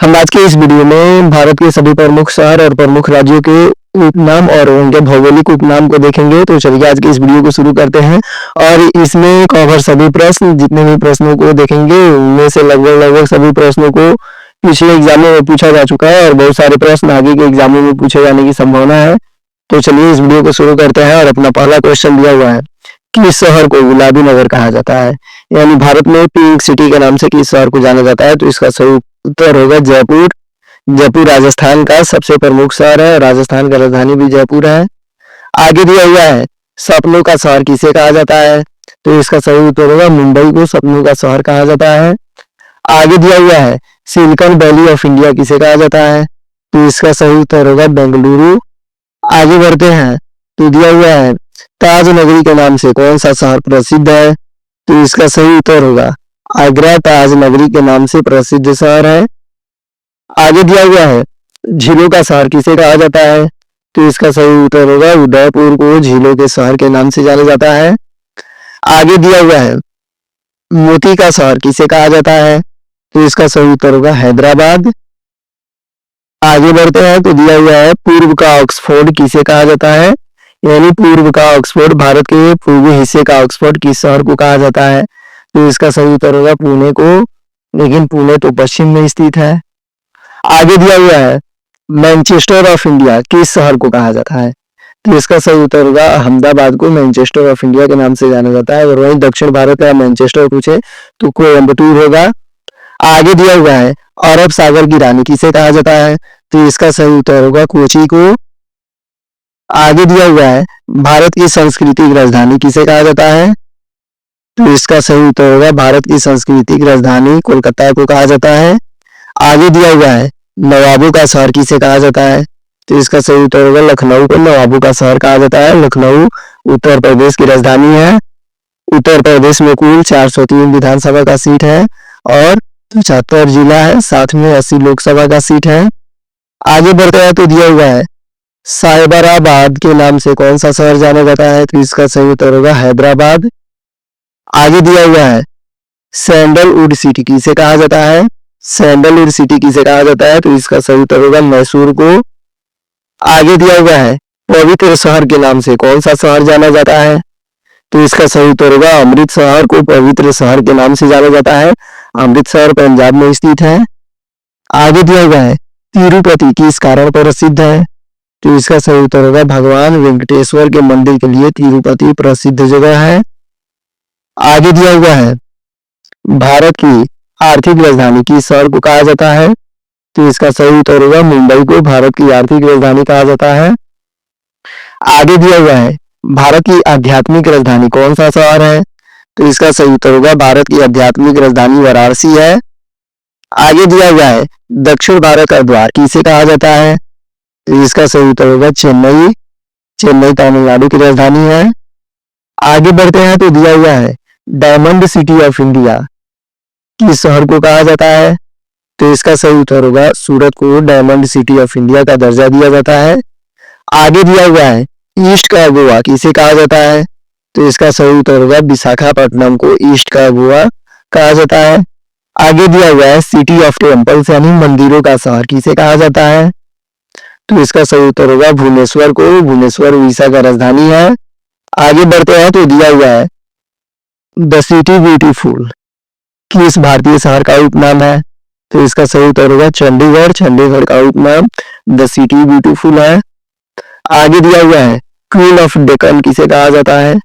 हम आज के इस वीडियो में भारत के सभी प्रमुख शहर और प्रमुख राज्यों के उपनाम और उनके भौगोलिक उपनाम को देखेंगे। तो चलिए आज के इस वीडियो को शुरू करते हैं और इसमें कवर सभी प्रश्न, जितने भी प्रश्नों को देखेंगे उनमें से लगभग सभी प्रश्नों को पिछले एग्जामों में पूछा जा चुका है और बहुत सारे प्रश्न आगे के एग्जामों में पूछे जाने की संभावना है। तो चलिए इस वीडियो को शुरू करते हैं और अपना पहला क्वेश्चन दिया हुआ है, किस शहर को गुलाबी नगर कहा जाता है? यानी भारत में पिंक सिटी के नाम से किस शहर को जाना जाता है? तो इसका सही उत्तर होगा जयपुर। जयपुर राजस्थान का सबसे प्रमुख शहर है, राजस्थान का राजधानी भी जयपुर है। आगे दिया हुआ है, सपनों का शहर किसे कहा जाता है? तो इसका सही उत्तर होगा मुंबई को सपनों का शहर कहा जाता है। आगे दिया हुआ है, सिलिकॉन वैली ऑफ इंडिया किसे कहा जाता है? तो इसका सही उत्तर होगा बेंगलुरु। आगे बढ़ते हैं, तो दिया हुआ है, ताज नगरी के नाम से कौन सा शहर प्रसिद्ध है? तो इसका सही उत्तर होगा आगरा ताज नगरी के नाम से प्रसिद्ध शहर है। आगे दिया हुआ है, झीलों का शहर किसे कहा जाता है? तो इसका सही उत्तर होगा उदयपुर को झीलों के शहर के नाम से जाना जाता है। आगे दिया हुआ है, मोती का शहर किसे कहा जाता है? तो इसका सही उत्तर होगा हैदराबाद। आगे बढ़ते हैं, तो दिया हुआ है, पूर्व का ऑक्सफोर्ड किसे कहा जाता है? यानी पूर्व का ऑक्सफोर्ड, भारत के पूर्वी हिस्से का ऑक्सफोर्ड किस शहर को कहा जाता है? तो इसका सही उत्तर होगा पुणे को, लेकिन पुणे तो पश्चिम में स्थित है। आगे दिया हुआ है, मैनचेस्टर ऑफ इंडिया किस शहर को कहा जाता है? तो इसका सही उत्तर होगा अहमदाबाद को मैनचेस्टर ऑफ इंडिया के नाम से जाना जाता है। और वहीं दक्षिण भारत का मैनचेस्टर पूछे तो कोयम्बटूर होगा। आगे दिया हुआ है, अरब सागर की रानी किसे कहा जाता है? तो इसका सही उत्तर होगा कोची को। आगे दिया हुआ है, भारत की सांस्कृतिक राजधानी किसे कहा जाता है? तो इसका सही उत्तर होगा भारत की सांस्कृतिक राजधानी कोलकाता को कहा जाता है। आगे दिया हुआ है, नवाबों का शहर किसे कहा जाता है? तो इसका सही उत्तर होगा लखनऊ को नवाबों का शहर कहा जाता है। लखनऊ उत्तर प्रदेश की राजधानी है। उत्तर प्रदेश में कुल 403 विधानसभा का सीट है और 75 जिला है, साथ में 80 लोकसभा का सीट है। आगे बढ़ते हैं, तो दिया हुआ है, साइबराबाद के नाम से कौन सा शहर जाना जाता है? तो इसका सही उत्तर होगा हैदराबाद। आगे दिया हुआ है, सैंडलवुड सिटी किसे कहा जाता है? सैंडलवुड सिटी किसे कहा जाता है? तो इसका सही उत्तर होगा मैसूर को। आगे दिया हुआ है, पवित्र शहर के नाम से कौन सा शहर जाना जाता है? तो इसका सही उत्तर होगा अमृतसर को पवित्र शहर के नाम से जाना जाता है। अमृतसर पंजाब में स्थित है। आगे दिया हुआ है, तिरुपति किस कारण प्रसिद्ध है? तो इसका सही उत्तर होगा भगवान वेंकटेश्वर के मंदिर के लिए तिरुपति प्रसिद्ध जगह है। आगे दिया हुआ है, भारत की आर्थिक राजधानी किस शहर को कहा जाता है? तो इसका सही उत्तर होगा मुंबई को भारत की आर्थिक राजधानी कहा जाता है। आगे दिया हुआ है, भारत की आध्यात्मिक राजधानी कौन सा शहर है? तो इसका सही उत्तर होगा भारत की आध्यात्मिक राजधानी वाराणसी है। आगे दिया हुआ है, दक्षिण भारत का द्वार किसे कहा जाता है? तो इसका सही उत्तर होगा चेन्नई। चेन्नई तमिलनाडु की राजधानी है। आगे बढ़ते हैं, तो दिया हुआ है, डायमंड सिटी ऑफ इंडिया किस शहर को कहा जाता है? तो इसका सही उत्तर होगा सूरत को डायमंड सिटी ऑफ इंडिया का दर्जा दिया जाता है। आगे दिया हुआ है, ईस्ट का गोवा किसे कहा जाता है? तो इसका सही उत्तर होगा विशाखापट्टनम को ईस्ट का गोवा कहा जाता है। आगे दिया हुआ है, सिटी ऑफ टेम्पल्स यानी मंदिरों का शहर किसे कहा जाता है? तो इसका सही उत्तर होगा भुवनेश्वर को। भुवनेश्वर उड़ीसा का राजधानी है। आगे बढ़ते हैं, तो दिया हुआ है, द सिटी ब्यूटीफुल किस भारतीय शहर का उपनाम है? तो इसका सही उत्तर होगा चंडीगढ़। चंडीगढ़ का उपनाम द सिटी ब्यूटीफुल है। आगे दिया हुआ है, क्वीन ऑफ डेक्कन किसे कहा जाता है?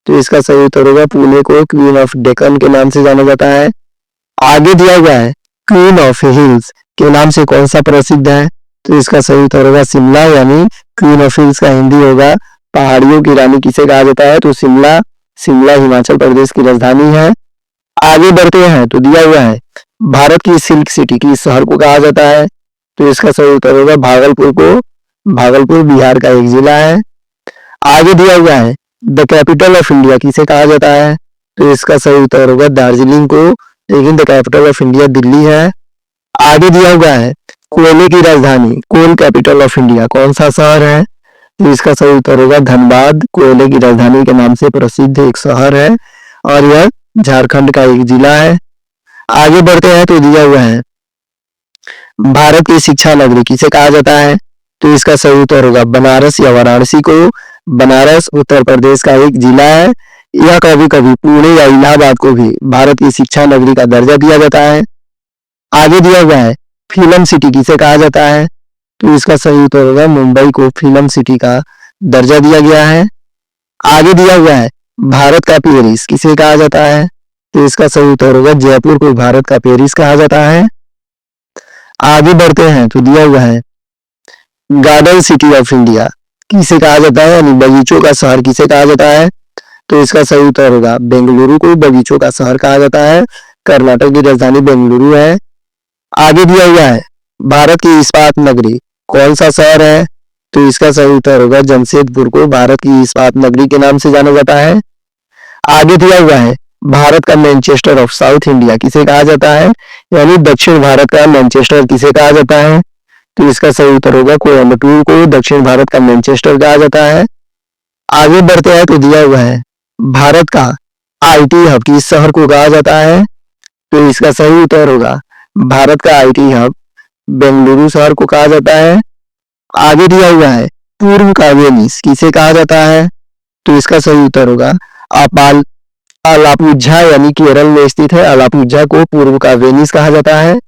तो इसका सही उत्तर होगा पुणे को क्वीन ऑफ डेक्कन के नाम से जाना जाता है। आगे दिया हुआ है, क्वीन ऑफ हिल्स के नाम से कौन सा प्रसिद्ध है? तो इसका सही उत्तर होगा शिमला, यानी क्वीन ऑफ हिल्स का हिंदी होगा पहाड़ियों की रानी किसे कहा जाता है? तो शिमला हिमाचल प्रदेश की राजधानी है। आगे बढ़ते हैं, तो दिया हुआ है, भारत की सिल्क सिटी किस शहर को कहा जाता है? तो इसका सही उत्तर होगा भागलपुर को। भागलपुर बिहार का एक जिला है। आगे दिया हुआ है, द कैपिटल ऑफ इंडिया किसे कहा जाता है? तो इसका सही उत्तर होगा दार्जिलिंग को, लेकिन the capital of India Delhi है। आगे दिया हुआ है, कोयले की राजधानी कोल कैपिटल ऑफ इंडिया कौन सा शहर है? तो इसका सही उत्तर होगा धनबाद। कोयले की राजधानी के नाम से प्रसिद्ध एक शहर है और यह झारखंड का एक जिला है। आगे बढ़ते हैं, तो दिया हुआ है, भारत की शिक्षा नगरी किसे कहा जाता है? तो इसका सही उत्तर होगा बनारस या वाराणसी को। बनारस उत्तर प्रदेश का एक जिला है। यह कभी कभी पुणे या इलाहाबाद को भी भारत की शिक्षा नगरी का दर्जा दिया जाता है। आगे दिया हुआ है फिल्म सिटी किसे कहा जाता है? तो इसका सही उत्तर होगा मुंबई को फिल्म सिटी का दर्जा दिया गया है। आगे दिया हुआ है भारत का पेरिस किसे कहा जाता है? तो इसका सही उत्तर होगा जयपुर को भारत का पेरिस कहा जाता है। आगे बढ़ते हैं तो दिया हुआ है गार्डन सिटी ऑफ इंडिया किसे कहा जाता है, यानी बगीचों का शहर किसे कहा जाता है? तो इसका सही उत्तर होगा बेंगलुरु को बगीचों का शहर कहा जाता है। कर्नाटक की राजधानी बेंगलुरु है। आगे दिया हुआ है भारत की इस्पात नगरी कौन सा शहर है? तो इसका सही उत्तर होगा जमशेदपुर को भारत की इस्पात नगरी के नाम से जाना जाता है। आगे दिया हुआ है भारत का मैनचेस्टर ऑफ साउथ इंडिया किसे कहा जाता है, यानी दक्षिण भारत का मैनचेस्टर किसे कहा जाता है? तो इसका सही उत्तर होगा कोयम्बटूर को दक्षिण भारत का मैनचेस्टर कहा जाता है। आगे बढ़ते हैं तो दिया हुआ है भारत का आईटी हब किस शहर को कहा जाता है? तो इसका सही उत्तर होगा भारत का आईटी हब बेंगलुरु शहर को कहा जाता है। आगे दिया हुआ है पूर्व का वेनिस किसे कहा जाता है? तो इसका सही उत्तर होगा अपाल अलापुझा, यानी केरल में स्थित है अलापुझा को पूर्व का वेनिस कहा जाता है।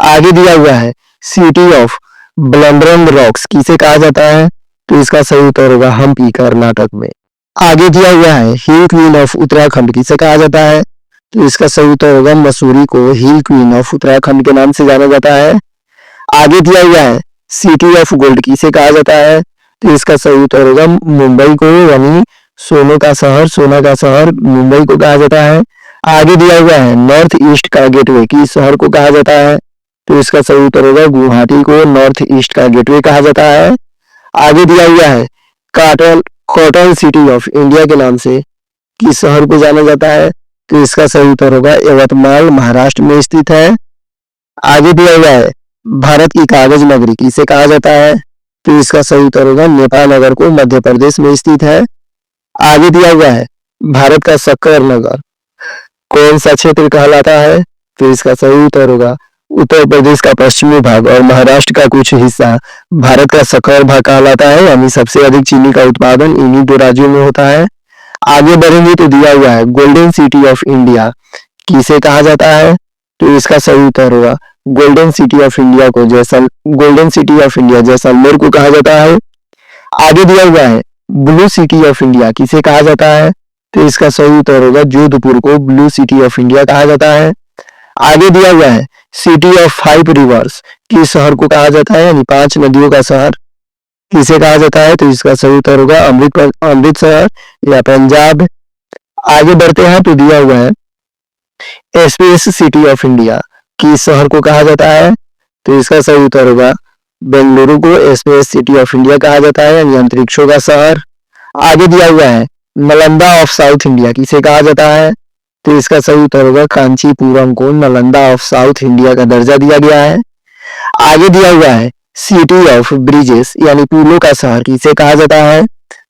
आगे दिया हुआ है सिटी ऑफ ब्लंडरन रॉक्स किसे कहा जाता है? तो इसका सही उत्तर होगा हम्पी कर्नाटक में। आगे दिया हुआ है हिल क्वीन ऑफ उत्तराखंड किसे कहा जाता है? तो इसका सही उत्तर होगा मसूरी को हिल क्वीन ऑफ उत्तराखंड के नाम से जाना जाता है। आगे दिया हुआ है सिटी ऑफ गोल्ड किसे कहा जाता है? तो इसका सही उत्तर होगा मुंबई को, यानी सोनों का शहर सोना का शहर मुंबई को कहा जाता है। आगे दिया हुआ है नॉर्थ ईस्ट का गेटवे किस शहर को कहा जाता है? तो इसका सही उत्तर होगा गुवाहाटी को नॉर्थ ईस्ट का गेटवे कहा जाता है। आगे दिया हुआ है कॉटन सिटी ऑफ इंडिया के नाम से किस शहर को जाना जाता है? तो इसका सही उत्तर होगा यवतमाल महाराष्ट्र में स्थित है। आगे दिया हुआ है भारत की कागज नगरी किसे कहा जाता है? तो इसका सही उत्तर होगा नेपाल नगर को मध्य प्रदेश में स्थित है। आगे दिया हुआ है भारत का शक्कर नगर कौन सा क्षेत्र कहलाता है? तो इसका सही उत्तर होगा उत्तर प्रदेश का पश्चिमी भाग और महाराष्ट्र का कुछ हिस्सा भारत का शक्कर भाग कहलाता है, यानी सबसे अधिक चीनी का उत्पादन इन्हीं दो राज्यों में होता है। आगे बढ़ेंगे तो दिया हुआ है गोल्डन सिटी ऑफ इंडिया किसे कहा जाता है? तो इसका सही उत्तर होगा गोल्डन सिटी ऑफ इंडिया को golden city of India Jaisalmer को कहा जाता है। आगे दिया हुआ है ब्लू सिटी ऑफ इंडिया किसे कहा जाता है? तो इसका सही उत्तर होगा जोधपुर को ब्लू सिटी ऑफ इंडिया कहा जाता है। आगे दिया हुआ है सिटी ऑफ 5 रिवर्स किस शहर को कहा जाता है, यानी 5 नदियों का शहर किसे कहा जाता है? तो इसका सही उत्तर होगा अमृतसर या पंजाब। आगे बढ़ते हैं तो दिया हुआ है स्पेस सिटी ऑफ इंडिया किस शहर को कहा जाता है? तो इसका सही उत्तर होगा बेंगलुरु को स्पेस सिटी ऑफ इंडिया कहा जाता है, यानी अंतरिक्षों का शहर। आगे दिया हुआ है नालंदा ऑफ साउथ इंडिया किसे कहा जाता है? तो इसका सही उत्तर होगा कांचीपुरम को नालंदा ऑफ साउथ इंडिया का दर्जा दिया गया है। आगे दिया हुआ है सिटी ऑफ ब्रिजेस यानी पुलों का शहर किसे कहा जाता है?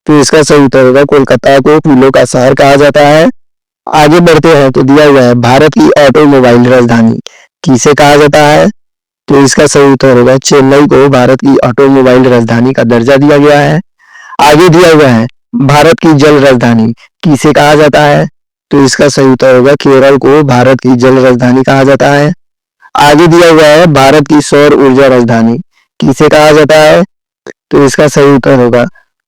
तो इसका सही उत्तर होगा कोलकाता को पुलों का शहर कहा जाता है। आगे बढ़ते हैं तो दिया हुआ है भारत की ऑटोमोबाइल राजधानी किसे कहा जाता है? तो इसका सही उत्तर होगा चेन्नई को भारत की ऑटोमोबाइल राजधानी का दर्जा दिया गया है। आगे दिया हुआ है भारत की जल राजधानी किसे कहा जाता है? तो इसका सही उत्तर होगा केरल को भारत की जल राजधानी कहा जाता है। आगे दिया हुआ है भारत की सौर ऊर्जा राजधानी किसे कहा जाता है? तो इसका सही उत्तर होगा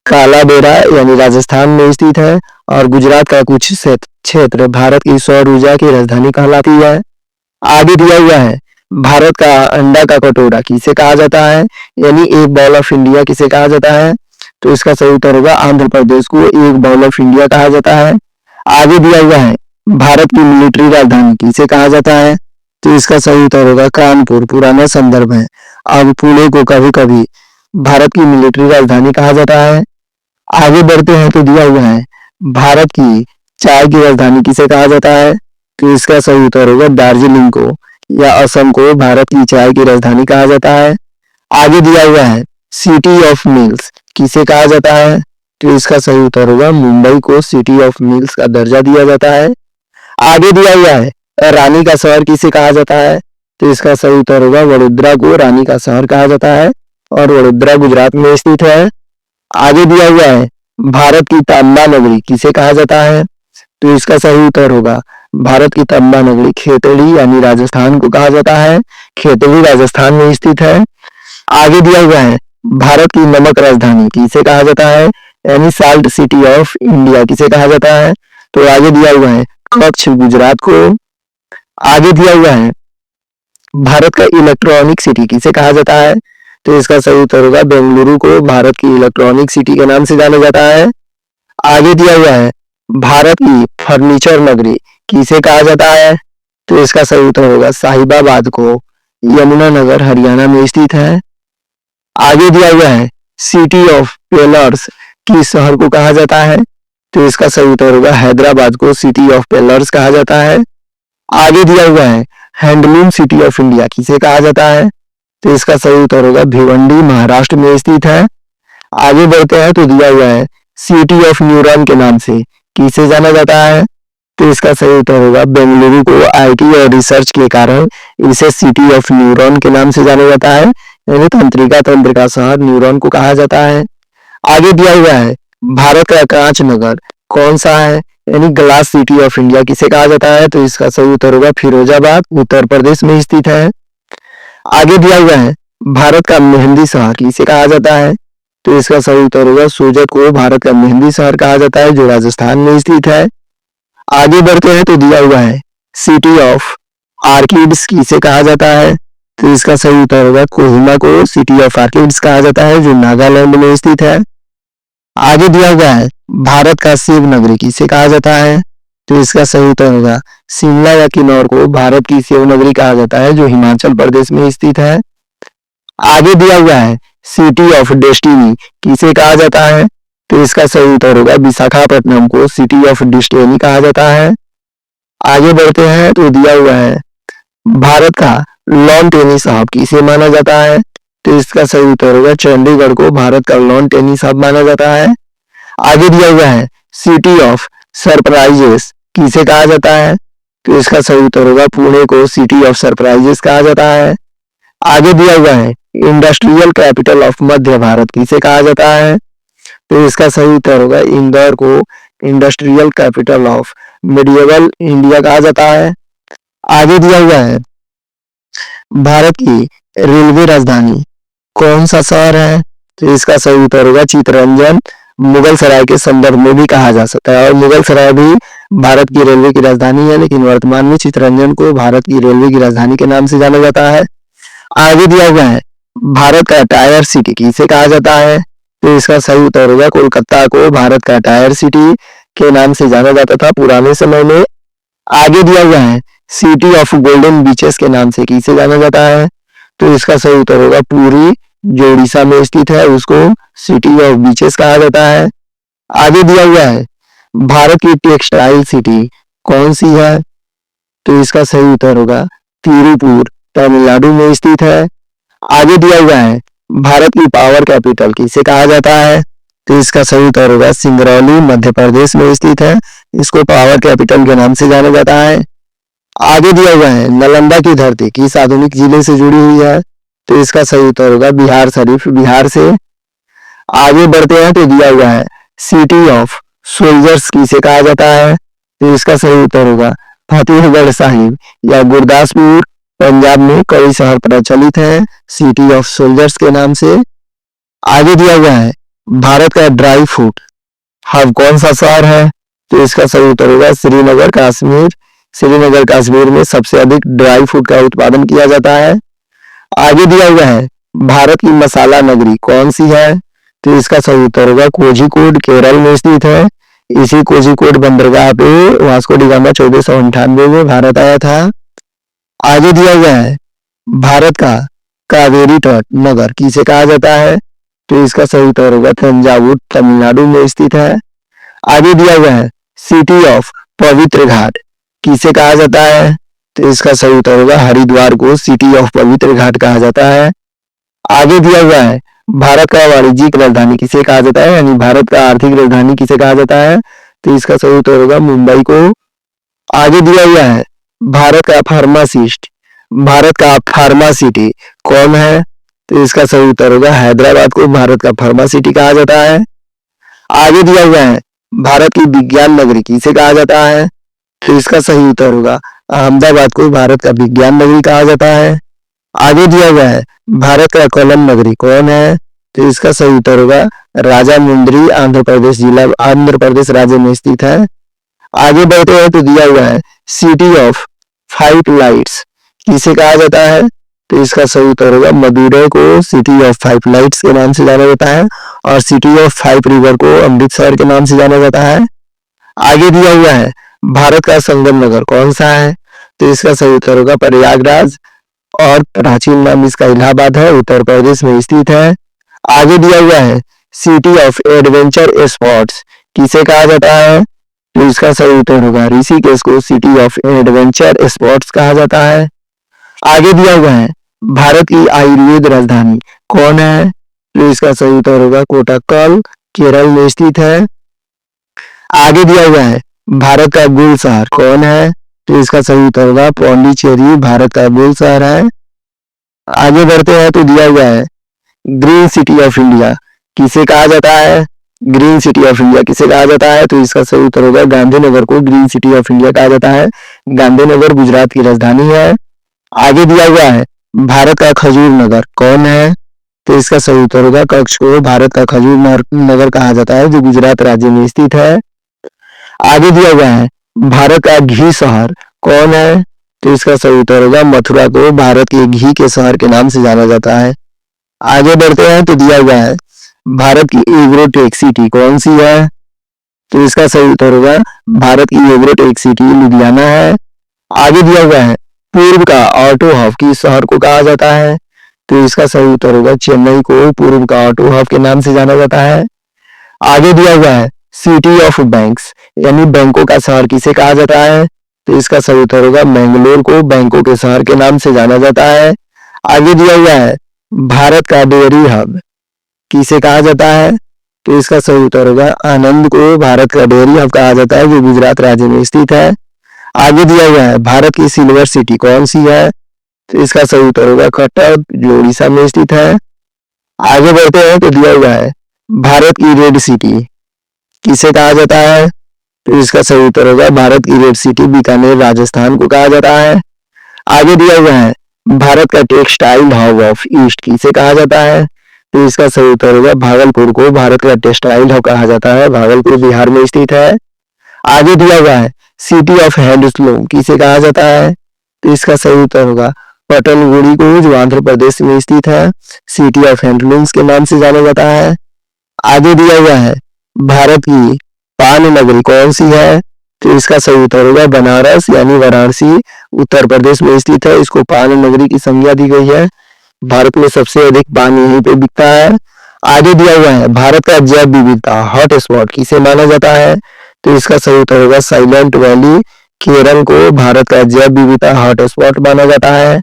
कालाबेड़ा, यानी राजस्थान में स्थित है और गुजरात का कुछ क्षेत्र भारत की सौर ऊर्जा की राजधानी कहलाती है। आगे दिया हुआ है भारत का अंडा का कटोरा किसे कहा जाता है, यानी एक बॉल ऑफ इंडिया किसे कहा जाता है? तो इसका सही उत्तर होगा आंध्र प्रदेश को एक बॉल ऑफ इंडिया कहा जाता है। आगे दिया हुआ है भारत की मिलिट्री राजधानी किसे कहा जाता है? तो इसका सही उत्तर होगा कानपुर। पुराना संदर्भ है, अब पुणे को कभी कभी भारत की मिलिट्री राजधानी कहा जाता है। आगे बढ़ते हैं तो दिया हुआ है भारत की चाय की राजधानी किसे कहा जाता है? तो इसका सही उत्तर होगा दार्जिलिंग को या असम को भारत की चाय की राजधानी कहा जाता है। आगे दिया हुआ है सिटी ऑफ मिल्स किसे कहा जाता है? तो इसका सही उत्तर होगा मुंबई को सिटी ऑफ मिल्स का दर्जा दिया जाता है। आगे दिया हुआ है रानी का शहर किसे कहा जाता है? तो इसका सही उत्तर होगा वडोदरा को रानी का शहर कहा जाता है और वडोदरा गुजरात में स्थित है। आगे दिया हुआ है भारत की तांबा नगरी किसे कहा जाता है, तो इसका सही उत्तर होगा भारत की तांबा नगरी खेतड़ी यानी राजस्थान को कहा जाता है। खेतड़ी राजस्थान में स्थित है। आगे दिया हुआ है भारत की नमक राजधानी किसे कहा जाता है, यानी साल्ट सिटी ऑफ इंडिया किसे कहा जाता है, तो आगे दिया हुआ है कच्छ गुजरात को। आगे दिया हुआ है भारत का इलेक्ट्रॉनिक सिटी किसे कहा जाता है, तो इसका सही उत्तर होगा बेंगलुरु को भारत की इलेक्ट्रॉनिक सिटी के नाम से जाना जाता है। आगे दिया हुआ है भारत की फर्नीचर नगरी किसे कहा जाता है, तो इसका सही उत्तर होगा साहिबाबाद को यमुनानगर हरियाणा में स्थित है। आगे दिया हुआ है सिटी ऑफ पेलर्स किस शहर को कहा जाता है, तो इसका सही उत्तर होगा हैदराबाद को सिटी ऑफ पेलर्स कहा जाता है। आगे दिया हुआ है हैंडलूम सिटी ऑफ इंडिया किसे कहा जाता है, तो इसका सही उत्तर होगा भिवंडी महाराष्ट्र में स्थित है। आगे बढ़ते हैं तो दिया हुआ है सिटी ऑफ न्यूरॉन के नाम से किसे जाना जाता है, तो इसका सही उत्तर होगा बेंगलुरु को आईटी और रिसर्च के कारण इसे सिटी ऑफ न्यूरॉन के नाम से जाना जाता है, यानी तंत्रिका तंत्र का शहर न्यूरॉन को कहा जाता है। आगे दिया हुआ है भारत का कांच नगर कौन सा है, यानी ग्लास सिटी ऑफ इंडिया किसे कहा जाता है, तो इसका सही उत्तर होगा फिरोजाबाद उत्तर प्रदेश में स्थित है। आगे दिया हुआ है भारत का मेहंदी शहर किसे कहा जाता है, तो इसका सही उत्तर होगा सूरत को भारत का मेहंदी शहर कहा जाता है जो राजस्थान में स्थित है। आगे बढ़ते हैं तो दिया हुआ है सिटी ऑफ आर्किड्स किसे कहा जाता है, तो इसका सही उत्तर होगा कोहिमा को सिटी ऑफ आर्किड्स कहा जाता है जो नागालैंड में स्थित है। आगे दिया हुआ है भारत का शिव नगरी किसे कहा जाता है, तो इसका सही उत्तर होगा शिमला या किन्नौर को भारत की शिव नगरी कहा जाता है जो हिमाचल प्रदेश में स्थित है। आगे दिया हुआ है सिटी ऑफ डेस्टिनी किसे कहा जाता है, तो इसका सही उत्तर होगा विशाखापट्टनम को सिटी ऑफ डेस्टिनी कहा जाता है। आगे बढ़ते हैं तो दिया हुआ है भारत का लॉन टेनिस हब किसे माना जाता है, तो इसका सही उत्तर होगा चंडीगढ़ को भारत का लॉन टेनिस हब माना जाता है। आगे दिया हुआ है सिटी ऑफ सरप्राइजेस किसे कहा जाता है, तो इसका सही उत्तर होगा पुणे को सिटी ऑफ सरप्राइजेस कहा जाता है। आगे दिया हुआ है इंडस्ट्रियल कैपिटल ऑफ मध्य भारत किसे कहा जाता है, तो इसका सही उत्तर होगा इंदौर को industrial capital of medieval India कहा जाता है। आगे दिया हुआ है भारत की रेलवे राजधानी कौन सा शहर है, तो इसका सही उत्तर होगा चित्तरंजन मुगल सराय के संदर्भ में भी कहा जा सकता है और मुगल सराय भी भारत की रेलवे की राजधानी है, लेकिन वर्तमान में चित्तरंजन को भारत की रेलवे की राजधानी के नाम से जाना जाता है। आगे दिया हुआ है भारत का टायर सिटी किसे कहा जाता है, तो इसका सही उत्तर होगा कोलकाता को भारत का टायर सिटी के नाम से जाना जाता था पुराने समय में। आगे दिया हुआ है सिटी ऑफ गोल्डन बीचेस के नाम से किसे जाना जाता है, तो इसका सही उत्तर होगा पुरी जो उड़ीसा में स्थित है उसको सिटी ऑफ बीचेस कहा जाता है। आगे दिया हुआ है भारत की टेक्सटाइल सिटी कौन सी है, तो इसका सही उत्तर होगा तिरुपुर तमिलनाडु में स्थित है। आगे दिया हुआ है भारत की पावर कैपिटल किसे कहा जाता है, तो इसका सही उत्तर होगा सिंगरौली मध्य प्रदेश में स्थित है, इसको पावर कैपिटल के नाम से जाना जाता है। आगे दिया हुआ है नालंदा की धरती किस आधुनिक जिले से जुड़ी हुई है, तो इसका सही उत्तर होगा बिहार शरीफ बिहार से। आगे बढ़ते हैं तो दिया हुआ है सिटी ऑफ सोल्जर्स किसे कहा जाता है, तो इसका सही उत्तर होगा फतेहगढ़ साहिब या गुरदासपुर पंजाब में कई शहर प्रचलित है सिटी ऑफ सोल्जर्स के नाम से। आगे दिया हुआ है भारत का ड्राई फ्रूट हब कौन सा शहर है, तो इसका सही उत्तर होगा श्रीनगर कश्मीर। श्रीनगर कश्मीर में सबसे अधिक ड्राई फ्रूट का उत्पादन किया जाता है। आगे दिया हुआ है भारत की मसाला नगरी कौन सी है, तो इसका सही उत्तर होगा कोझिकोड केरल में स्थित है। इसी कोझिकोड बंदरगाह पे वास्को डी गामा 1498 में भारत आया था। आगे दिया हुआ है भारत का कावेरी तट नगर किसे कहा जाता है, तो इसका सही उत्तर होगा तंजावुर तमिलनाडु में स्थित है। आगे दिया हुआ है सिटी ऑफ पवित्र घाट किसे कहा जाता है, तो इसका सही उत्तर होगा हरिद्वार को सिटी ऑफ पवित्र घाट कहा जाता है। आगे दिया हुआ है भारत का वाणिज्यिक राजधानी किसे कहा जाता है, यानी भारत का आर्थिक राजधानी किसे कहा जाता है, तो इसका सही उत्तर होगा मुंबई को। आगे दिया हुआ है भारत का फार्मासिस्ट भारत का फार्मा सिटी कौन है? तो इसका सही उत्तर होगा हैदराबाद को भारत का फार्मा सिटी कहा जाता है। आगे दिया हुआ है भारत की विज्ञान नगरी किसे कहा जाता है? तो इसका सही उत्तर होगा अहमदाबाद को भारत का विज्ञान नगरी कहा जाता है। आगे दिया हुआ है भारत का कलम नगरी कौन है? तो इसका सही उत्तर होगा राजामुंद्री, आंध्र प्रदेश जिला, आंध्र प्रदेश राज्य में स्थित है। आगे बढ़ते हैं तो दिया हुआ है सिटी ऑफ 5 लाइट्स किसे कहा जाता है? तो इसका सही उत्तर होगा मदुरै को सिटी ऑफ 5 लाइट्स के नाम से जाना जाता है और सिटी ऑफ 5 रिवर को अमृतसर के नाम से जाना जाता है। आगे दिया हुआ है भारत का संगम नगर कौन सा है? तो इसका सही उत्तर होगा प्रयागराज और प्राचीन नाम इसका इलाहाबाद है, उत्तर प्रदेश में स्थित है। आगे दिया हुआ है सिटी ऑफ एडवेंचर स्पॉट्स किसे कहा जाता है? तो इसका सही उत्तर होगा ऋषिकेश को सिटी ऑफ एडवेंचर स्पॉट्स कहा जाता है। आगे दिया हुआ है भारत की आयुर्वेद राजधानी कौन है? तो इसका सही उत्तर होगा कोट्टक्कल, केरल में स्थित है। आगे दिया हुआ है भारत का गुल शहर कौन है? तो इसका सही उत्तर होगा पौंडीचेरी भारत का गुल शहर है। आगे बढ़ते हैं तो दिया हुआ है ग्रीन सिटी ऑफ इंडिया किसे कहा जाता है? ग्रीन सिटी ऑफ इंडिया किसे कहा जाता है? तो इसका सही उत्तर होगा गांधीनगर को ग्रीन सिटी ऑफ इंडिया कहा जाता है। गांधीनगर गुजरात की राजधानी है। आगे दिया हुआ है भारत का खजूर नगर कौन है? तो इसका सही उत्तर होगा कच्छ को भारत का खजूर नगर कहा जाता है जो गुजरात राज्य में स्थित है। आगे दिया हुआ है भारत का घी शहर कौन है? तो इसका सही उत्तर होगा मथुरा को भारत के घी के शहर के नाम से जाना जाता है। आगे बढ़ते हैं तो दिया हुआ है भारत की एग्रोटेक सिटी कौन सी है? तो इसका सही उत्तर होगा भारत की एग्रोटेक सिटी लुधियाना है। आगे दिया हुआ है पूर्व का ऑटो हब किस शहर को कहा जाता है? तो इसका सही उत्तर होगा चेन्नई को पूर्व का ऑटो हब के नाम से जाना जाता है। आगे दिया हुआ है सिटी ऑफ बैंक्स यानी बैंकों का शहर किसे कहा जाता है? तो इसका सही उत्तर होगा मैंगलोर को बैंकों के शहर के नाम से जाना जाता है। आगे दिया हुआ है भारत का डेयरी हब किसे कहा जाता है? तो इसका सही उत्तर होगा आनंद को भारत का डेयरी हब कहा जाता है जो गुजरात राज्य में स्थित है। आगे दिया हुआ है भारत की सिल्वर सिटी कौन सी है? तो इसका सही उत्तर होगा कटक जो उड़ीसा में स्थित है। आगे बढ़ते हैं तो दिया हुआ है भारत की रेड सिटी किसे कहा जाता है? तो इसका सही उत्तर होगा भारत की रेड सिटी बीकानेर राजस्थान को कहा जाता है। आगे दिया हुआ है भारत का टेक्सटाइल हब ऑफ ईस्ट किसे कहा जाता है? तो इसका सही उत्तर होगा भागलपुर को भारत का टेक्सटाइल हब कहा जाता है, भागलपुर बिहार में स्थित है। आगे दिया हुआ है सिटी ऑफ हैंडलूम किसे कहा जाता है? तो इसका सही उत्तर होगा पतनगुड़ी को जो आंध्र प्रदेश में स्थित है सिटी ऑफ हैंडलूम्स के नाम से जाना जाता है। आगे दिया हुआ है भारत की पान नगरी कौन सी है? तो इसका सही उत्तर होगा बनारस यानी वाराणसी उत्तर प्रदेश में स्थित है। इसको पान नगरी की संज्ञा दी गई है। भारत में सबसे अधिक पान यहीं पे बिकता है। आगे दिया हुआ है भारत का जैव विविधता हॉट स्पॉट किसे माना जाता है? तो इसका सही उत्तर होगा साइलेंट वैली, केरल को भारत का जैव विविधता हॉट स्पॉट माना जाता है।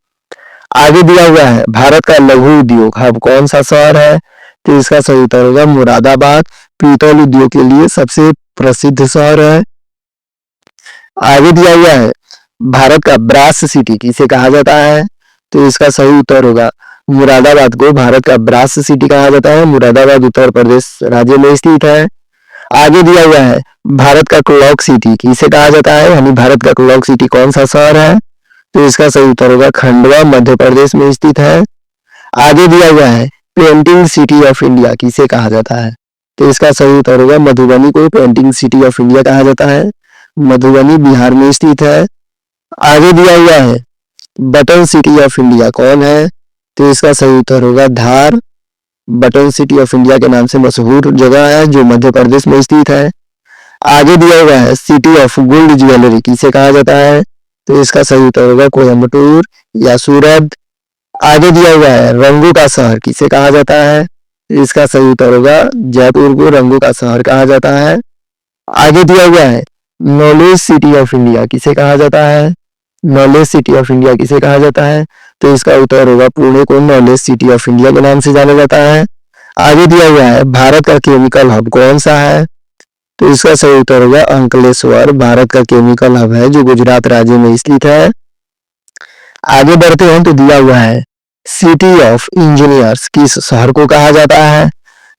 आगे दिया हुआ है भारत का लघु उद्योग हब कौन सा शहर है? तो इसका सही उत्तर होगा मुरादाबाद, पीतल उद्योग के लिए सबसे प्रसिद्ध शहर है। आगे दिया हुआ है भारत का ब्रास सिटी किसे कहा जाता है? तो इसका सही उत्तर होगा मुरादाबाद को भारत का ब्रास सिटी कहा जाता है। मुरादाबाद उत्तर प्रदेश राज्य में स्थित है। आगे दिया हुआ है भारत का क्लॉक सिटी किसे कहा जाता है यानी भारत का क्लॉक सिटी कौन सा शहर है? तो इसका सही उत्तर होगा खंडवा मध्य प्रदेश में स्थित है। आगे दिया हुआ है पेंटिंग सिटी ऑफ इंडिया किसे कहा जाता है? तो इसका सही उत्तर होगा मधुबनी को पेंटिंग सिटी ऑफ इंडिया कहा जाता है। मधुबनी बिहार में स्थित है। आगे दिया हुआ है बटन सिटी ऑफ इंडिया कौन है? तो इसका सही उत्तर होगा धार, बटन सिटी ऑफ इंडिया के नाम से मशहूर जगह है जो मध्य प्रदेश में स्थित है। आगे दिया हुआ है सिटी ऑफ गोल्ड ज्वेलरी किसे कहा जाता है? तो इसका सही उत्तर होगा कोयम्बटूर या सूरत। आगे दिया हुआ है रंगों का शहर किसे कहा जाता है? इसका सही उत्तर होगा जयपुर को रंगों का शहर कहा जाता है। आगे दिया हुआ है नॉलेज सिटी ऑफ इंडिया किसे कहा जाता है? नॉलेज सिटी ऑफ इंडिया किसे कहा जाता है? तो इसका उत्तर होगा पुणे को नॉलेज सिटी ऑफ इंडिया के नाम से जाना जाता है। आगे दिया हुआ है भारत का केमिकल हब कौन सा है? तो इसका सही उत्तर होगा अंकलेश्वर भारत का केमिकल हब है जो गुजरात राज्य में स्थित है। आगे बढ़ते हैं तो दिया हुआ है सिटी ऑफ इंजीनियर्स किस शहर को कहा जाता है?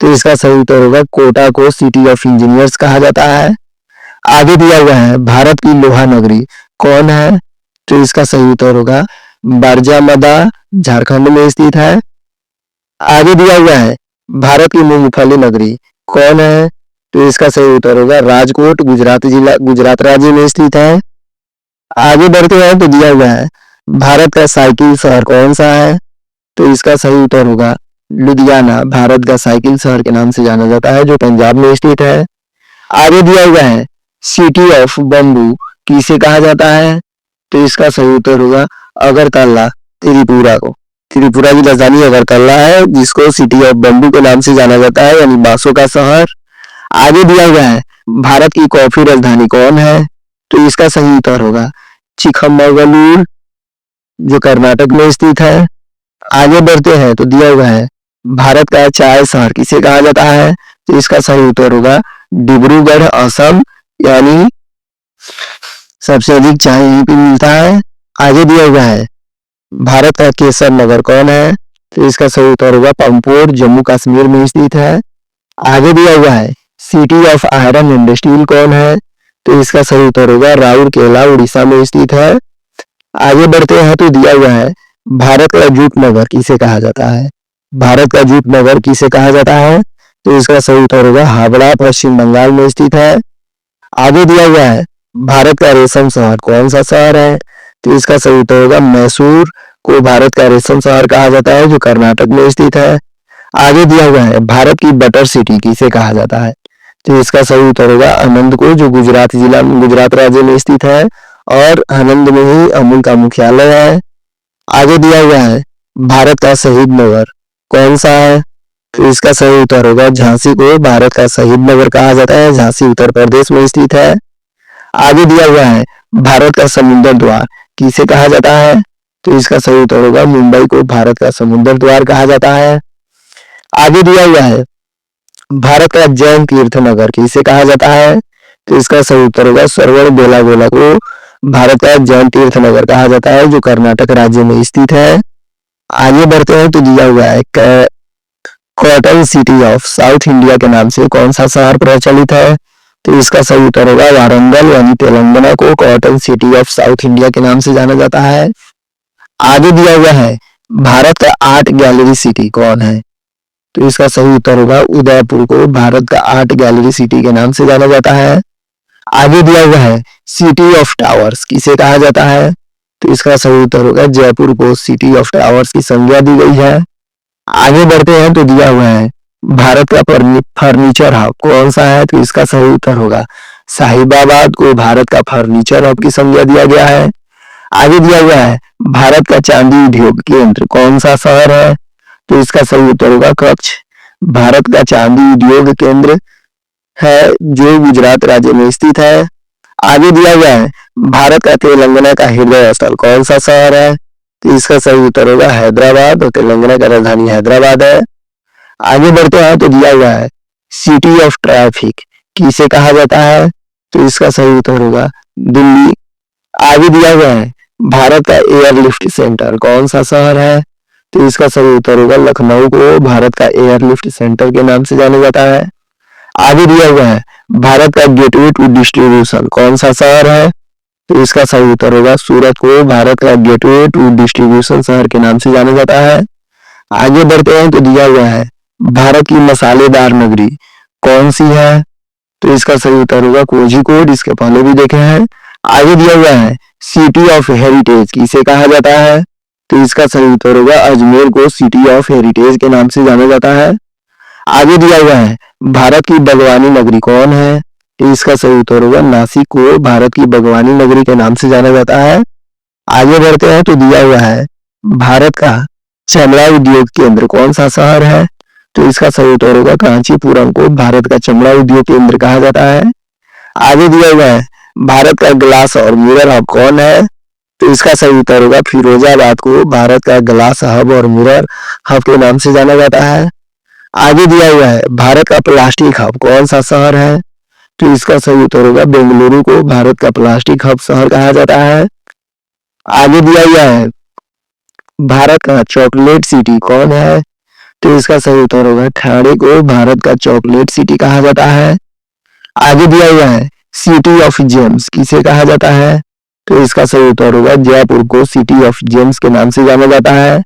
तो इसका सही उत्तर होगा कोटा को सिटी ऑफ इंजीनियर्स कहा जाता है। आगे दिया हुआ है भारत की लोहा नगरी कौन है? तो इसका सही उत्तर होगा बारजामदा, झारखंड में स्थित है। आगे दिया हुआ है भारत की मूंगफली नगरी कौन है? तो इसका सही उत्तर होगा राजकोट, गुजरात जिला, गुजरात राज्य में स्थित है। आगे बढ़ते हैं तो दिया हुआ है भारत का साइकिल शहर कौन सा है? तो इसका सही उत्तर होगा लुधियाना, भारत का साइकिल शहर के नाम से जाना जाता है जो पंजाब में स्थित है। आगे दिया हुआ है सिटी ऑफ बम्बू किसे कहा जाता है? तो इसका सही उत्तर होगा अगरतला, त्रिपुरा को। त्रिपुरा की राजधानी अगरतला है जिसको सिटी ऑफ बम्बू के नाम से जाना जाता है, यानी बांसों का शहर। आगे दिया हुआ है भारत की कॉफी राजधानी कौन है? तो इसका सही उत्तर होगा चिकमगलूर, जो कर्नाटक में स्थित है। आगे बढ़ते हैं तो दिया हुआ है भारत का चाय शहर किसे कहा जाता है? तो इसका सही उत्तर होगा डिब्रूगढ़, असम, यानी सबसे अधिक चाय यहीं पे मिलता है। आगे दिया हुआ है भारत का केसर नगर कौन है? तो इसका सही उत्तर होगा पंपोर, जम्मू कश्मीर में स्थित है। आगे दिया हुआ है city of iron and steel कौन है? तो इसका सही उत्तर होगा राउरकेला, उड़ीसा में स्थित है। आगे बढ़ते हैं तो दिया हुआ है भारत का जूट नगर किसे कहा जाता है? भारत का जूट नगर किसे कहा जाता है? तो इसका सही उत्तर होगा हावड़ा, पश्चिम बंगाल में स्थित है। आगे दिया हुआ है भारत का रेशम शहर कौन सा शहर है? तो इसका सही उत्तर होगा मैसूर को भारत का रेशम शहर कहा जाता है जो कर्नाटक में स्थित है। आगे दिया हुआ है भारत की बटर सिटी किसे कहा जाता है? तो इसका सही उत्तर होगा आनंद को, जो गुजरात जिला, गुजरात राज्य में स्थित है और आनंद में ही अमूल का मुख्यालय है। आगे दिया हुआ है भारत का शहीद नगर कौन सा है? तो इसका सही उत्तर होगा झांसी को भारत का शहीद नगर कहा जाता है, झांसी उत्तर प्रदेश में स्थित है। आगे दिया हुआ है भारत का समुद्र द्वार किसे कहा जाता है? तो इसका सही उत्तर होगा मुंबई को भारत का समुद्र द्वार कहा जाता है। आगे दिया हुआ है भारत का जैन तीर्थ नगर किसे कहा जाता है? तो इसका सही उत्तर होगा सरवण बेलागोला को भारत का जैन तीर्थ नगर कहा जाता है जो कर्नाटक राज्य में स्थित है। आगे बढ़ते हैं तो दिया हुआ है cotton city of south India के नाम से कौन सा शहर प्रचलित है? तो इसका सही उत्तर होगा वारंगल, यानी तेलंगाना को cotton city of south India के नाम से जाना जाता है। आगे दिया हुआ है भारत का आर्ट गैलरी सिटी कौन है? तो इसका सही उत्तर होगा उदयपुर को भारत का आर्ट गैलरी सिटी के नाम से जाना जाता है। आगे दिया हुआ है सिटी ऑफ टावर्स किसे कहा जाता है? तो इसका सही उत्तर होगा जयपुर को सिटी ऑफ टावर्स की संज्ञा दी गई है। आगे बढ़ते हैं तो दिया हुआ है भारत का फर्नीचर हब कौन सा है? तो इसका सही उत्तर होगा साहिबाबाद को भारत का फर्नीचर हब की संज्ञा दिया गया है। आगे दिया हुआ है भारत का चांदी उद्योग केंद्र कौन सा शहर है? तो इसका सही उत्तर होगा कच्छ, भारत का चांदी उद्योग केंद्र है जो गुजरात राज्य में स्थित है। आगे दिया हुआ है भारत का तेलंगाना का हृदय स्थल कौन सा शहर है? तो इसका सही उत्तर होगा हैदराबाद, और तेलंगाना का राजधानी हैदराबाद है। आगे बढ़ते हैं तो दिया हुआ है सिटी ऑफ ट्रैफिक किसे कहा जाता है? तो इसका सही उत्तर होगा दिल्ली। आगे दिया हुआ है भारत का एयरलिफ्ट सेंटर कौन सा शहर है? तो इसका सही उत्तर होगा लखनऊ को भारत का एयरलिफ्ट सेंटर के नाम से जाना जाता है। आगे दिया हुआ है भारत का गेटवे टू डिस्ट्रीब्यूशन कौन सा शहर है? तो इसका सही उत्तर होगा सूरत को भारत का गेटवे टू डिस्ट्रीब्यूशन शहर के नाम से जाना जाता है। आगे बढ़ते हैं तो दिया हुआ है भारत की मसालेदार नगरी कौन सी है? तो इसका सही उत्तर होगा कोझिकोड, इसके पहले भी देखे हैं। आगे दिया हुआ है सिटी ऑफ हेरिटेज किसे कहा जाता है? तो इसका सही उत्तर होगा अजमेर को सिटी ऑफ हेरिटेज के नाम से जाना जाता है। आगे दिया हुआ है भारत की बागवानी नगरी कौन है? तो इसका सही उत्तर होगा नासिक को भारत की बागवानी नगरी के नाम से जाना जाता है। आगे बढ़ते हैं तो दिया हुआ है भारत का चमड़ा उद्योग केंद्र कौन सा शहर है? तो इसका सही उत्तर होगा कांचीपुरम को भारत का चमड़ा उद्योग केंद्र कहा जाता है। आगे दिया हुआ है भारत का ग्लास और मिरर हब कौन है? तो इसका सही उत्तर होगा फिरोजाबाद को भारत का ग्लास हब और मिरर हब के नाम से जाना जाता है। आगे दिया हुआ है भारत का प्लास्टिक हब कौन सा शहर है? तो इसका सही उत्तर होगा बेंगलुरु को भारत का प्लास्टिक हब शहर कहा जाता है। आगे दिया हुआ है भारत का चॉकलेट सिटी कौन है? तो इसका सही उत्तर होगा ठाणे को भारत का चॉकलेट सिटी कहा जाता है। आगे दिया हुआ है सिटी ऑफ जेम्स किसे कहा जाता है? तो इसका सही उत्तर होगा जयपुर को सिटी ऑफ जेम्स के नाम से जाना जाता है।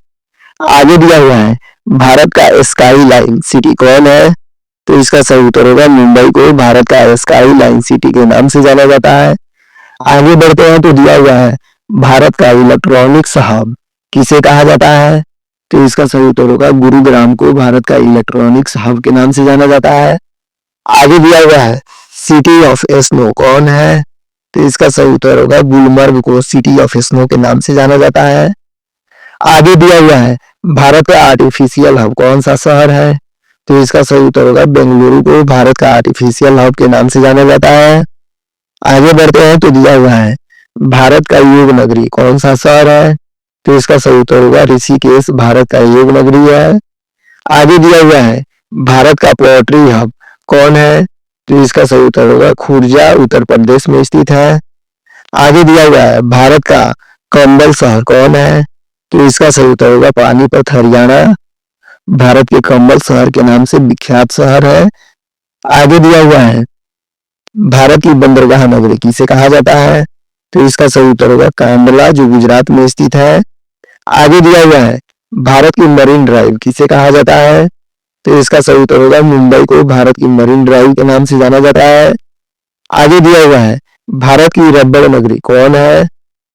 आगे दिया हुआ है भारत का स्काई लाइन सिटी कौन है? तो इसका सही उत्तर होगा मुंबई को भारत का स्काई लाइन सिटी के नाम से जाना जाता है। आगे बढ़ते हैं तो दिया हुआ है भारत का इलेक्ट्रॉनिक्स हब किसे कहा जाता है? तो इसका सही उत्तर होगा गुरुग्राम को भारत का इलेक्ट्रॉनिक्स हब के नाम से जाना जाता है। आगे दिया हुआ है सिटी ऑफ स्नो कौन है? तो इसका सही उत्तर होगा गुलमर्ग को सिटी ऑफ स्नो के नाम से जाना जाता है। आगे दिया हुआ है भारत का आर्टिफिशियल हब कौन सा शहर है? तो इसका सही उत्तर होगा बेंगलुरु को भारत का आर्टिफिशियल हब के नाम से जाना जाता है। आगे बढ़ते हैं तो दिया हुआ है भारत का योग नगरी कौन सा शहर है? तो इसका सही उत्तर होगा ऋषिकेश भारत का योग नगरी है। आगे दिया हुआ है भारत का पोएट्री हब कौन है? तो इसका सही उत्तर होगा खुर्जा उत्तर प्रदेश में स्थित है। आगे दिया हुआ है भारत का कंबल शहर कौन है? तो इसका सही उत्तर होगा पानीपत हरियाणा भारत के कंबल शहर के नाम से विख्यात शहर है। आगे दिया हुआ है भारत की बंदरगाह नगरी किसे कहा जाता है? तो इसका सही उत्तर होगा कांडला जो गुजरात में स्थित है। आगे दिया हुआ है भारत की मरीन ड्राइव किसे कहा जाता है? तो इसका सही उत्तर होगा मुंबई को भारत की मरीन ड्राइव के नाम से जाना जाता है। आगे दिया हुआ है भारत की रबड़ नगरी कौन है?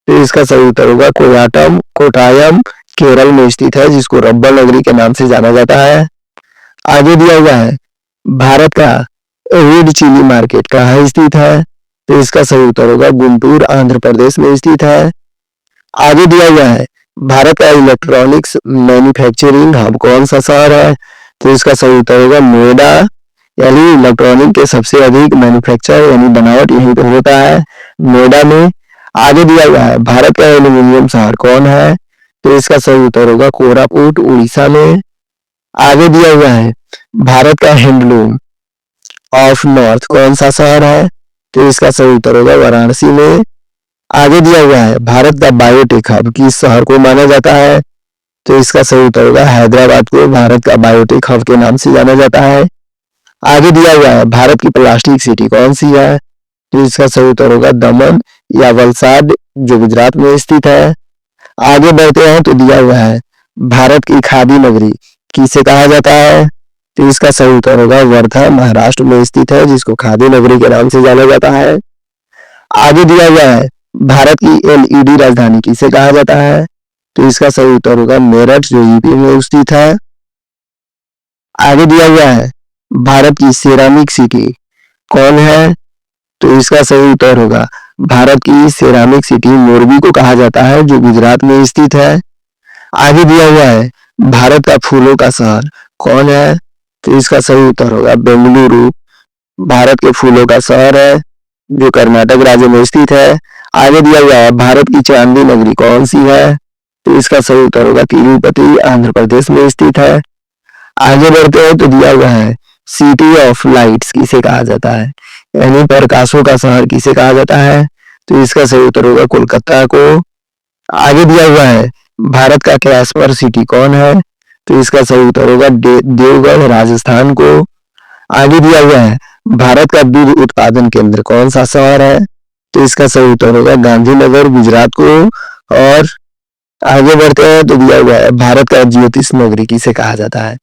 तो इसका सही उत्तर होगा कोटायम केरल में स्थित है जिसको रबड़ नगरी के नाम से जाना जाता है। आगे दिया हुआ है भारत का रेड चिली मार्केट कहाँ स्थित है? तो इसका सही उत्तर होगा गुंटूर आंध्र प्रदेश में स्थित है। आगे दिया हुआ है भारत का इलेक्ट्रॉनिक्स मैन्युफैक्चरिंग हब कौन सा शहर है? तो इसका सही उत्तर होगा नोएडा यानी इलेक्ट्रॉनिक के सबसे अधिक मैन्युफैक्चर यानी बनावट यहीं पर होता है नोएडा में। आगे दिया हुआ है भारत का एल्यूमिनियम शहर कौन है? तो इसका सही उत्तर होगा कोरापुट उड़ीसा में। आगे दिया हुआ है भारत का हैंडलूम ऑफ नॉर्थ कौन सा शहर है? तो इसका सही उत्तर होगा वाराणसी में। आगे दिया हुआ है भारत का बायोटेक हब किस शहर को माना जाता है? तो इसका सही उत्तर होगा हैदराबाद को भारत का बायोटेक हब के नाम से जाना जाता है। आगे दिया हुआ है भारत की प्लास्टिक सिटी कौन सी है? तो इसका सही उत्तर होगा दमन या वलसाड जो गुजरात में स्थित है। आगे बढ़ते हैं तो दिया हुआ है भारत की खादी नगरी किसे कहा जाता है? तो इसका सही उत्तर होगा वर्धा महाराष्ट्र में स्थित है जिसको खादी नगरी के नाम से जाना जाता है। आगे दिया हुआ है भारत की एलईडी राजधानी किसे कहा जाता है? तो इसका सही उत्तर होगा मेरठ जो यूपी में स्थित है। आगे दिया हुआ है भारत की सेरामिक सिटी कौन है? तो इसका सही उत्तर होगा भारत की सेरामिक सिटी मोरबी को कहा जाता है जो गुजरात में स्थित है। आगे दिया हुआ है भारत का फूलों का शहर कौन है? तो इसका सही उत्तर होगा बेंगलुरु भारत के फूलों का शहर है जो कर्नाटक राज्य में स्थित है। आगे दिया हुआ है भारत की चांदी नगरी कौन सी है? तो इसका सही उत्तर होगा तिरुपति आंध्र प्रदेश में स्थित है। आगे बढ़ते हैं तो दिया हुआ है सिटी ऑफ लाइट्स किसे कहा जाता है यानी प्रकाशों का शहर किसे कहा जाता है? तो इसका सही उत्तर होगा कोलकाता को। आगे दिया हुआ है भारत का कैस्पर सिटी कौन है? तो इसका सही उत्तर होगा देवगढ़ राजस्थान को। आगे दिया हुआ है भारत का दूध उत्पादन केंद्र कौन सा शहर है? तो इसका सही उत्तर होगा गांधीनगर गुजरात को। और आगे बढ़ते हैं तो दिया हुआ है भारत का ज्योतिष नगरी किसे कहा जाता है?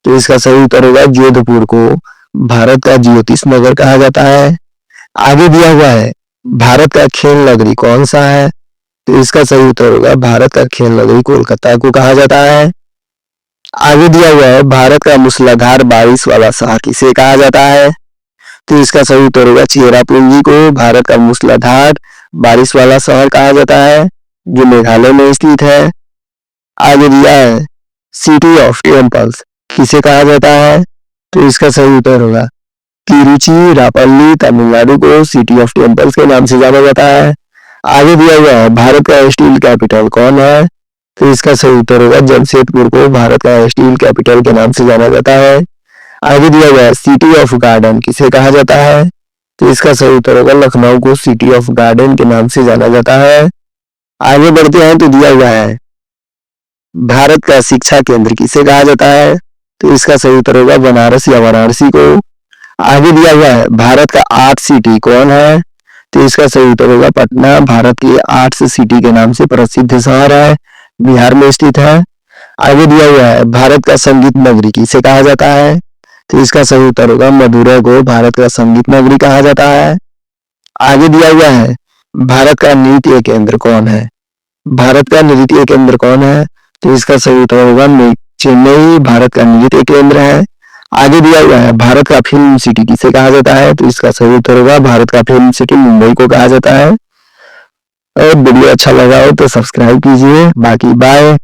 तो इसका सही उत्तर होगा जोधपुर को भारत का ज्योतिष नगर कहा जाता है। आगे दिया हुआ है भारत का खेल नगरी कौन सा है? तो इसका सही उत्तर होगा भारत का खेल नगरी कोलकाता को कहा जाता है। आगे दिया हुआ है भारत का मूसलाधार बारिश वाला शहर किसे कहा जाता है? तो इसका सही उत्तर होगा चेरापूंजी को भारत का मूसलाधार बारिश वाला शहर कहा जाता है जो मेघालय में स्थित है। आगे दिया है सिटी ऑफ टेम्पल्स किसे कहा जाता है? तो इसका सही उत्तर होगा तिरुचिरापल्ली तमिलनाडु को सिटी ऑफ टेम्पल्स के नाम से जाना जाता है। आगे दिया हुआ है भारत का स्टील कैपिटल कौन है? तो इसका सही उत्तर होगा जमशेदपुर को भारत का स्टील कैपिटल के नाम से जाना जाता है। आगे दिया गया सिटी ऑफ गार्डन किसे कहा जाता है? तो इसका सही उत्तर होगा लखनऊ को सिटी ऑफ गार्डन के नाम से जाना जाता है। आगे बढ़ते हैं तो दिया हुआ है भारत का शिक्षा केंद्र किसे कहा जाता है? तो इसका सही उत्तर होगा बनारस या वाराणसी को। आगे दिया हुआ है भारत का आर्ट सिटी कौन है? तो इसका सही उत्तर होगा पटना। भारत की आर्ट्स सिटी के नाम से प्रसिद्ध शहर है, बिहार में स्थित है। आगे दिया हुआ है भारत का संगीत नगरी किसे कहा जाता है? तो इसका सही उत्तर होगा मदुरै को भारत का संगीत नगरी कहा जाता है। आगे दिया हुआ है भारत का नृत्य केंद्र कौन है? भारत का नृत्य केंद्र कौन है? तो इसका सही उत्तर होगा चेन्नई भारत का नृत्य केंद्र है। आगे दिया हुआ है भारत का फिल्म सिटी किसे कहा जाता है? तो इसका सही उत्तर होगा भारत का फिल्म सिटी मुंबई को कहा जाता है। और वीडियो अच्छा लगा हो तो सब्सक्राइब कीजिए। बाकी बाय।